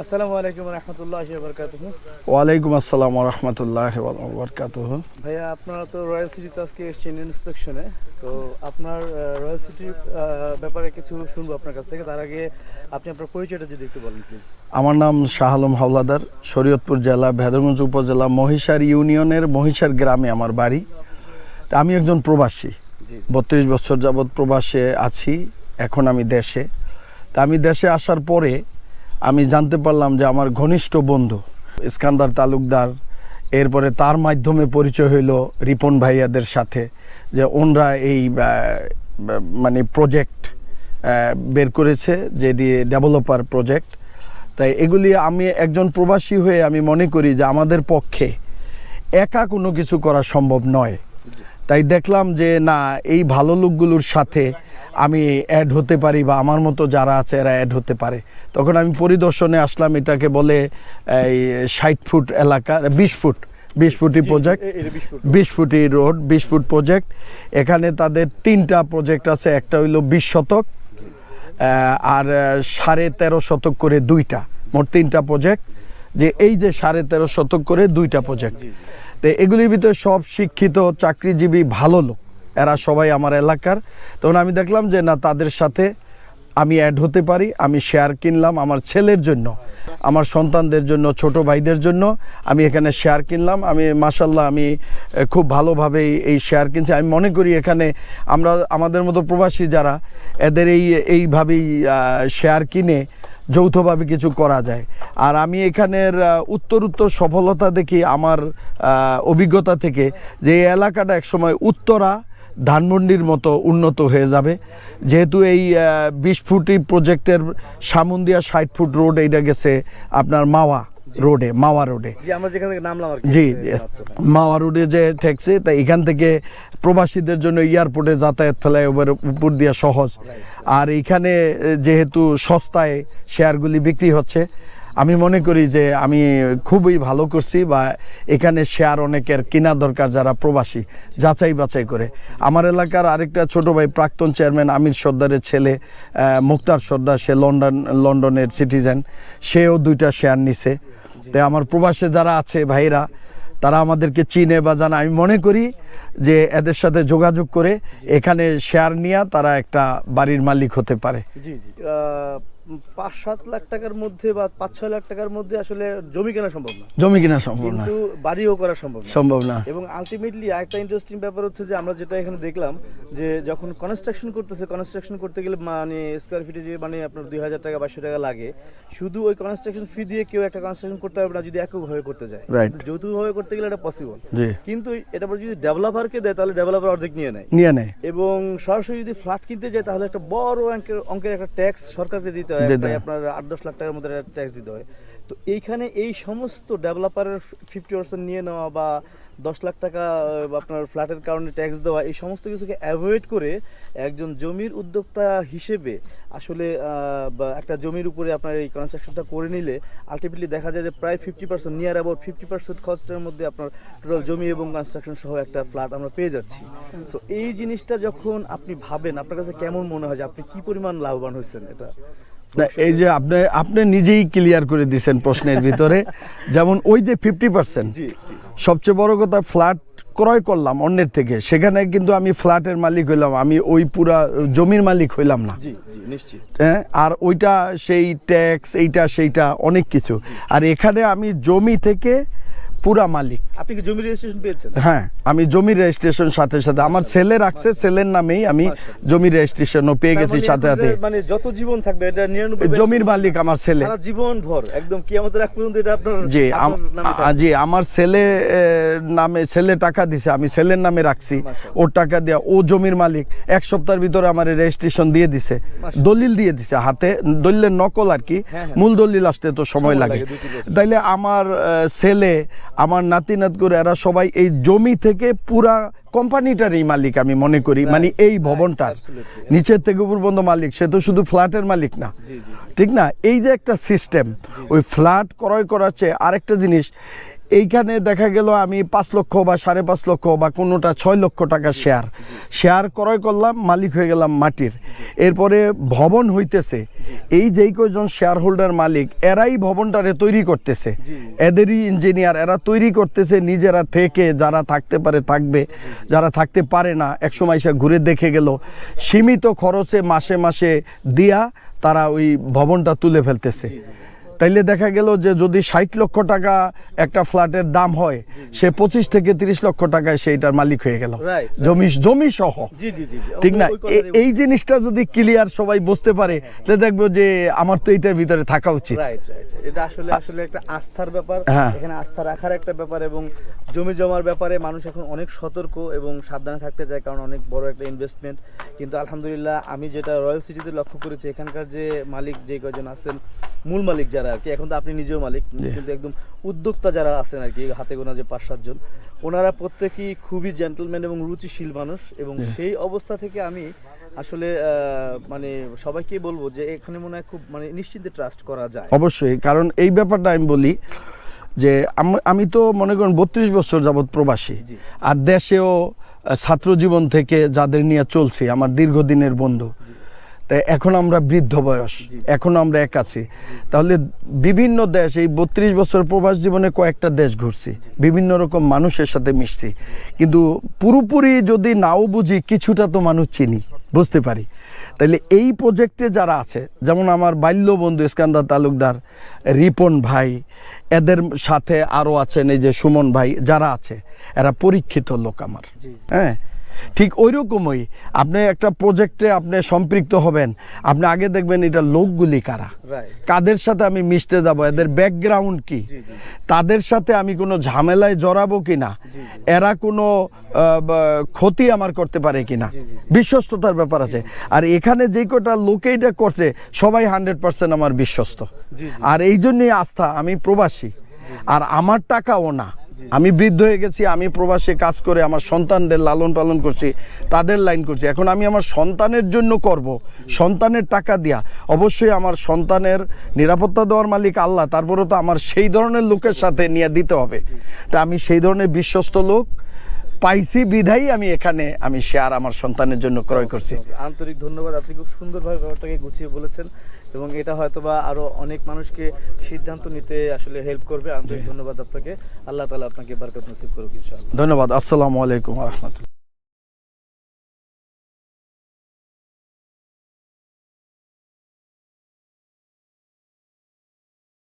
আসসালামু আলাইকুম রহমতুল্লাহি ওয়া বারাকাতুহু। ওয়ালাইকুম আসসালাম রহমতুল্লাহ বরকাতুহ। ভাইয়া আপনারা তো রয়্যাল সিটিতে আজকে এসেছেন ইন্সপেকশনে, তো আপনার রয়্যাল সিটির ব্যাপারে কিছু শুনবো আপনার কাছ থেকে। তার আগে আপনি আপনার পরিচয়টা যদি একটু বলেন প্লিজ। আমার নাম শাহ আলম হাওলাদার, শরীয়তপুর জেলা ভেদরগঞ্জ উপজেলা মহিষার ইউনিয়নের মহিষার গ্রামে আমার বাড়ি। তা আমি একজন প্রবাসী, 32 বছর যাবৎ প্রবাসে আছি। এখন আমি দেশে। তা আমি দেশে আসার পরে আমি জানতে পারলাম যে আমার ঘনিষ্ঠ বন্ধু ইস্কান্দার তালুকদার, এরপরে তার মাধ্যমে পরিচয় হইল রিপন ভাইয়াদের সাথে, যে ওনরা এই মানে প্রজেক্ট বের করেছে, যেটি ডেভেলপার প্রজেক্ট। তাই এগুলি আমি একজন প্রবাসী হয়ে আমি মনে করি যে আমাদের পক্ষে একা কোনো কিছু করা সম্ভব নয়। তাই দেখলাম যে না, এই ভালো লোকগুলোর সাথে আমি অ্যাড হতে পারি বা আমার মতো যারা আছে এরা অ্যাড হতে পারে। তখন আমি পরিদর্শনে আসলাম। এটাকে বলে এই 60 ফুট এলাকা, 20 ফুটি প্রজেক্ট, 20 ফুটি রোড, 20 ফুট প্রজেক্ট। এখানে তাদের 3টা প্রজেক্ট আছে। একটা হইল 20 শতক আর 13.5 শতক করে 2টা, মোট 3টা প্রজেক্ট। যে এই যে 13.5 শতক করে 2টা প্রজেক্ট। তো এগুলির ভিতরে সব শিক্ষিত চাকরিজীবী ভালো লোক, এরা সবাই আমার এলাকার। তখন আমি দেখলাম যে না, তাদের সাথে আমি অ্যাড হতে পারি। আমি শেয়ার কিনলাম আমার ছেলের জন্য, আমার সন্তানদের জন্য, ছোট ভাইদের জন্য আমি এখানে শেয়ার কিনলাম। আমি মাশাল্লাহ আমি খুব ভালোভাবেই এই শেয়ার কিনছি। আমি মনে করি এখানে আমরা আমাদের মতো প্রবাসী যারা, এদের এইভাবেই শেয়ার কিনে যৌথভাবে কিছু করা যায়। আর আমি এখানের উত্তর সফলতা দেখি আমার অভিজ্ঞতা থেকে, যে এই এলাকাটা একসময় উত্তরা ধানমন্ডির মতো উন্নত হয়ে যাবে। যেহেতু এই 20 ফুটি প্রজেক্টের সামুন্দিয়া 60 ফুট রোড, এইটা গেছে আপনার মাওয়া রোডে, জি মাওয়া রোডে যে ঠেকছে। তাই এখান থেকে প্রবাসীদের জন্য এয়ারপোর্টে যাতায়াত ফ্লাইওভারের উপর দিয়ে সহজ। আর এইখানে যেহেতু সস্তায় শেয়ারগুলি বিক্রি হচ্ছে, আমি মনে করি যে আমি খুবই ভালো করছি। বা এখানে শেয়ার অনেকের কেনা দরকার যারা প্রবাসী, যাচাই বাছাই করে। আমার এলাকার আরেকটা ছোট ভাই প্রাক্তন চেয়ারম্যান আমির সর্দারের ছেলে মুক্তার সর্দার, সে লন্ডনের সিটিজেন, সেও 2টা শেয়ার নিছে। তাই আমার প্রবাসে যারা আছে ভাইরা, তারা আমাদেরকে চিনে বা জানে। আমি মনে করি যে এদের সাথে যোগাযোগ করে এখানে শেয়ার নিয়ে তারা একটা বাড়ির মালিক হতে পারে। জি জি 5-7 লাখ টাকার মধ্যে বা 5-6 লাখ টাকার মধ্যে আসলে জমি কেনা সম্ভব না, কিন্তু বাড়িও করা সম্ভব না। এবং আলটিমেটলি আরেকটা ইন্টারেস্টিং ব্যাপার হচ্ছে যে আমরা যেটা এখানে দেখলাম, যে যখন কনস্ট্রাকশন করতে গেলে মানে স্কোয়ার ফিটে যে মানে আপনার 2000 টাকা 2200 টাকা লাগে, শুধু ওই কনস্ট্রাকশন ফি দিয়ে কেউ একটা কনস্ট্রাকশন করতে পারবে না যদি এককভাবে করতে যায়। যৌথভাবে করতে গেলে এটা পসিবল, কিন্তু এটা যদি ডেভেলপারকে দেয় তাহলে ডেভেলপার অর্ধেক নিয়ে নেয়। এবং সরাসরি যদি ফ্ল্যাট কিনতে যায় তাহলে একটা বড় অঙ্কের একটা ট্যাক্স সরকারকে দিতে হয়, আপনার 8-10 লাখ টাকার মধ্যে ট্যাক্স দিতে হয়। তো এইখানে এই সমস্ত ডেভেলপারের 50% নিয়ে নেওয়া বা 10 লাখ টাকা আপনার ফ্ল্যাটের কারণে ট্যাক্স দেওয়া, এই সমস্ত কিছুকে অ্যাভয়েড করে একজন জমির উদ্যোক্তা হিসেবে আসলে একটা জমির উপরে আপনার এই কনস্ট্রাকশনটা করে নিলে আলটিমেটলি দেখা যায় যে প্রায় 50%, নিয়ার অ্যাবাউট 50% কস্টের মধ্যে আপনার টোটাল জমি এবং কনস্ট্রাকশন সহ একটা ফ্ল্যাট আমরা পেয়ে যাচ্ছি। সো এই জিনিসটা যখন আপনি ভাবেন, আপনার কাছে কেমন মনে হয় যে আপনি কি পরিমাণ লাভবান হয়েছেন? এটা এই যে আপনি নিজেই ক্লিয়ার করে দিয়েছেন প্রশ্নের ভিতরে। যেমন ওই যে 50%, সবচেয়ে বড় কথা, ফ্ল্যাট ক্রয় করলাম অন্যের থেকে, সেখানে কিন্তু আমি ফ্ল্যাটের মালিক হইলাম, আমি ওই পুরা জমির মালিক হইলাম না। হ্যাঁ, আর ওইটা সেই ট্যাক্স, এইটা সেইটা অনেক কিছু। আর এখানে আমি জমি থেকে পুরা মালিক। আপনি কি জমি রেজিস্ট্রেশন পেয়েছেন? হ্যাঁ, আমি জমি রেজিস্ট্রেশন সাথে আমার ছেলে রাখছে, ছেলের নামেই আমি জমি রেজিস্ট্রেশনও পেয়ে গেছি সাথে সাথে। মানে যত জীবন থাকবে এটা 99 জমির মালিক আমার ছেলে, সারা জীবন ভর একদম কিয়ামতের আগ পর্যন্ত এটা আপনার। জি আমার ছেলে নামে, ছেলে টাকা দিছে, আমি ছেলের নামে রাখছি, ওর টাকা দেয়া, ও জমির মালিক। 1 সপ্তাহের ভিতরে আমার রেজিস্ট্রেশন দিয়ে দিছে, দলিল দিয়ে দিছে হাতে, দলিলের নকল আর কি, মূল দলিল আসতে তো সময় লাগে। তাইলে আমার ছেলে, আমার নাতি নাতগুলো, এরা সবাই এই জমি থেকে পুরা কোম্পানিটারই মালিক আমি মনে করি। মানে এই ভবনটার নিচের থেকে উপর পর্যন্ত মালিক, সে তো শুধু ফ্ল্যাটের মালিক না, ঠিক না? এই যে একটা সিস্টেম, ওই ফ্ল্যাট ক্রয় করার চেয়ে আরেকটা জিনিস, এইখানে দেখা গেল আমি 5 লক্ষ বা 5.5 লক্ষ বা কোনোটা 6 লক্ষ টাকা শেয়ার ক্রয় করলাম, মালিক হয়ে গেলাম মাটির। এরপরে ভবন হইতেছে, এই যেই কয়জন শেয়ার হোল্ডার মালিক এরাই ভবনটারে তৈরি করতেছে, এদেরই ইঞ্জিনিয়ার, এরা তৈরি করতেছে নিজেরা থেকে। যারা থাকতে পারে থাকবে, যারা থাকতে পারে না একসময় এসে ঘুরে দেখে গেল, সীমিত খরচে মাসে মাসে দিয়া তারা ওই ভবনটা তুলে ফেলতেছে। তাইলে দেখা গেল যে যদি 60 লক্ষ টাকা একটা ফ্ল্যাটের দাম হয়, সে 25 থেকে 30 লক্ষ টাকায় সেইটার মালিক হয়ে গেল, জমি সহ। ঠিক না? এই জিনিসটা যদি ক্লিয়ার সবাই বুঝতে পারে, তাহলে দেখবো যে আমার তো এইটার ভিতরে থাকা উচিত। এটা আসলে একটা আস্থার ব্যাপার, এখানে আস্থা রাখার একটা ব্যাপার, এবং জমি জমার ব্যাপারে মানুষ এখন অনেক সতর্ক এবং সাবধানে থাকতে চায়, কারণ অনেক বড় একটা ইনভেস্টমেন্ট। কিন্তু আলহামদুলিল্লাহ আমি যেটা রয়্যাল সিটিতে লক্ষ্য করেছি, এখানকার যে মালিক যে কয়জন আছেন, মূল মালিক যারা আর কি, এখন তো আপনি নিজেও মালিক, কিন্তু একদম উদ্যোক্তা যারা আছেন আর কি, হাতে গোনা যে 5-7 জন, ওনারা প্রত্যেকেই খুবই জেন্টলম্যান এবং রুচিশীল মানুষ। এবং সেই অবস্থা থেকে আমি আসলে মানে সবাইকে বলবো যে এখানে মনে হয় খুব মানে নিশ্চিন্তে ট্রাস্ট করা যায়। অবশ্যই, কারণ এই ব্যাপারটা আমি বলি যে আমি তো মনে করেন 32 বছর যাবৎ প্রবাসী, আর দেশেও ছাত্র জীবন থেকে যাদের নিয়ে চলছি আমার দীর্ঘদিনের বন্ধু, তাই এখন আমরা বৃদ্ধ বয়স, এখন আমরা এক আছি। তাহলে বিভিন্ন দেশ, এই 32 বছর প্রবাস জীবনে কয়েকটা দেশ ঘুরছি, বিভিন্ন রকম মানুষের সাথে মিশছি, কিন্তু পুরোপুরি যদি নাও বুঝি, কিছুটা তো মানুষ চিনি, বুঝতে পারি। তাইলে এই প্রজেক্টে যারা আছে, যেমন আমার বাল্য বন্ধু ইস্কান্দার তালুকদার, রিপন ভাই, এদের সাথে আরও আছেন এই যে সুমন ভাই, যারা আছে এরা পরীক্ষিত লোক আমার। হ্যাঁ, ঠিক ওই রকমই আপনি একটা প্রজেক্টে আপনি সম্পৃক্ত হবেন, আপনি আগে দেখবেন এটা লোকগুলি কারা, কাদের সাথে আমি মিশতে যাব, এদের ব্যাকগ্রাউন্ড কি, তাদের সাথে আমি কোনো ঝামেলায় জড়াবো কিনা, এরা কোনো ক্ষতি আমার করতে পারে কিনা, বিশ্বস্ততার ব্যাপার আছে। আর এখানে যে কটা লোকে এটা করছে সবাই 100% আমার বিশ্বস্ত। আর এই জন্যই আস্থা, আমি প্রবাসী আর আমার টাকাও না, আমি বৃদ্ধ হয়ে গেছি, আমি প্রবাসে কাজ করে আমার সন্তানদের লালন পালন করছি, তাদের লাইন করছি। এখন আমি আমার সন্তানের জন্য করব, সন্তানের টাকা দিয়া। অবশ্যই আমার সন্তানের নিরাপত্তা দেওয়ার মালিক আল্লাহ, তারপরেও তো আমার সেই ধরনের লোকের সাথে নিয়ে দিতে হবে। তা আমি সেই ধরনের বিশ্বস্ত লোক পাইছি বিধাই আমি এখানে আমি শেয়ার আমার সন্তানের জন্য ক্রয় করছি। আন্তরিক ধন্যবাদ, আপনি খুব সুন্দরভাবে ব্যাপারটাকে গুছিয়ে বলেছেন, এবং এটা হয়তোবা আরো অনেক মানুষকে সিদ্ধান্ত নিতে আসলে হেল্প করবে। আন্তরিক ধন্যবাদ আপনাকে, আল্লাহ তাআলা আপনাকে বরকত নসিব করুক ইনশাআল্লাহ। ধন্যবাদ। আসসালামু আলাইকুম ওয়া রাহমাতুল্লাহ।